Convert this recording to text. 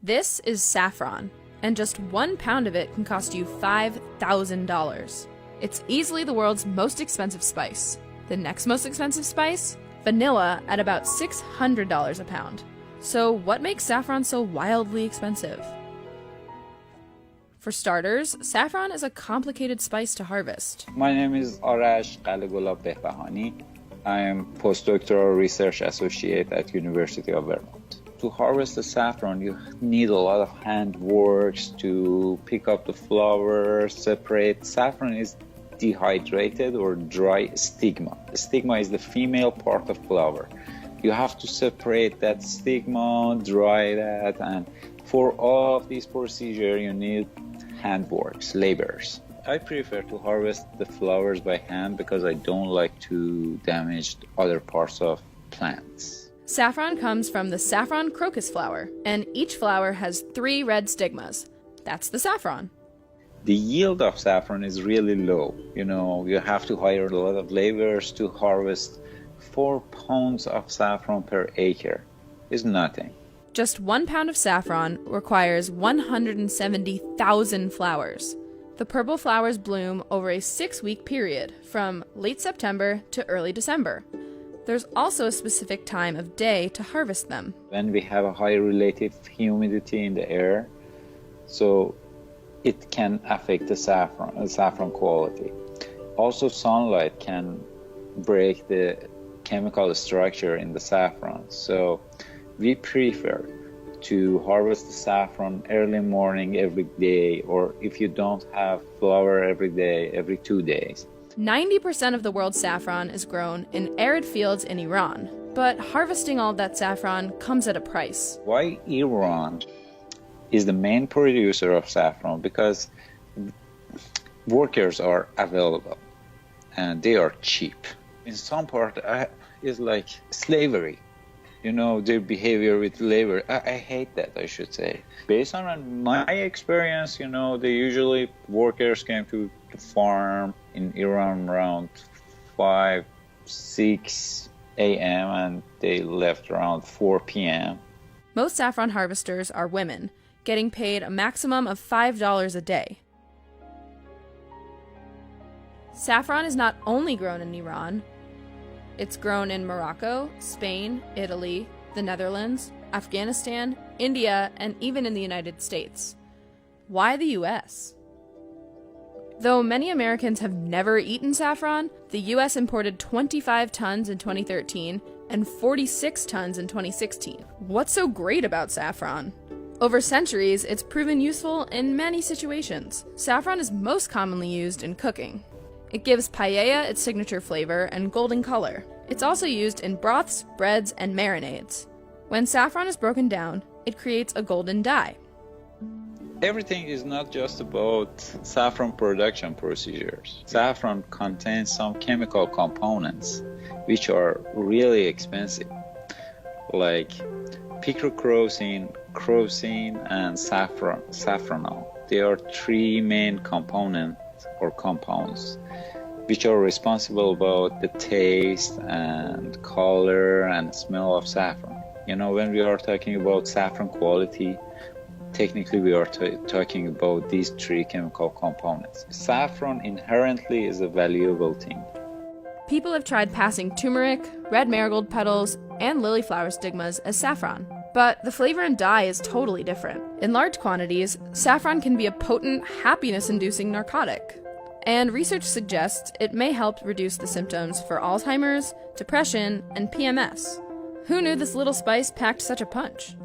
This is saffron, and just 1 pound of it can cost you $5,000. It's easily the world's most expensive spice. The next most expensive spice? Vanilla at about $600 a pound. So what makes saffron so wildly expensive? For starters, saffron is a complicated spice to harvest. My name is Aroma ďağ HhiN. I am postdoctoral research associate at University of Vermont. To harvest the saffron, you need a lot of hand works to pick up the flowers, separate. Saffron is dehydrated or dry stigma. The stigma is the female part of flower. You have to separate that stigma, dry that, and for all of these procedure, you need handworks, labors. I prefer to harvest the flowers by hand because I don't like to damage other parts of plants. Saffron comes from the saffron crocus flower, and each flower has 3 red stigmas. That's the saffron. The yield of saffron is really low. You have to hire a lot of laborers to harvest 4 pounds of saffron per acre. It's nothing. Just 1 pound of saffron requires 170,000 flowers. The purple flowers bloom over a 6-week period, from late September to early December. There's also a specific time of day to harvest them. When we have a high relative humidity in the air, so it can affect the saffron quality. Also, sunlight can break the chemical structure in the saffron. So we prefer to harvest the saffron early morning every day, or if you don't have flower every day, every 2 days. 90% of the world's saffron is grown in arid fields in Iran, but harvesting all that saffron comes at a price. Why Iran is the main producer of saffron? Because workers are available and they are cheap. In some part, it's like slavery. Their behavior with labor. I hate that, I should say. Based on my experience, they usually workers came to the farm in Iran around 5, 6 a.m. and they left around 4 p.m. Most saffron harvesters are women, getting paid a maximum of $5 a day. Saffron is not only grown in Iran. It's grown in Morocco, Spain, Italy, the Netherlands, Afghanistan, India, and even in the United States. Why the US? Though many Americans have never eaten saffron, the US imported 25 tons in 2013 and 46 tons in 2016. What's so great about saffron? Over centuries, it's proven useful in many situations. Saffron is most commonly used in cooking. It gives paella its signature flavor and golden color. It's also used in broths, breads, and marinades. When saffron is broken down, it creates a golden dye. Everything is not just about saffron production procedures. Saffron contains some chemical components which are really expensive, like picrochrosine, crosine, and saffronol. They are 3 main components or compounds which are responsible about the taste and color and smell of saffron. When we are talking about saffron quality, technically we are talking about these 3 chemical components. Saffron inherently is a valuable thing. People have tried passing turmeric, red marigold petals, and lily flower stigmas as saffron. But the flavor and dye is totally different. In large quantities, saffron can be a potent, happiness-inducing narcotic. And research suggests it may help reduce the symptoms for Alzheimer's, depression, and PMS. Who knew this little spice packed such a punch?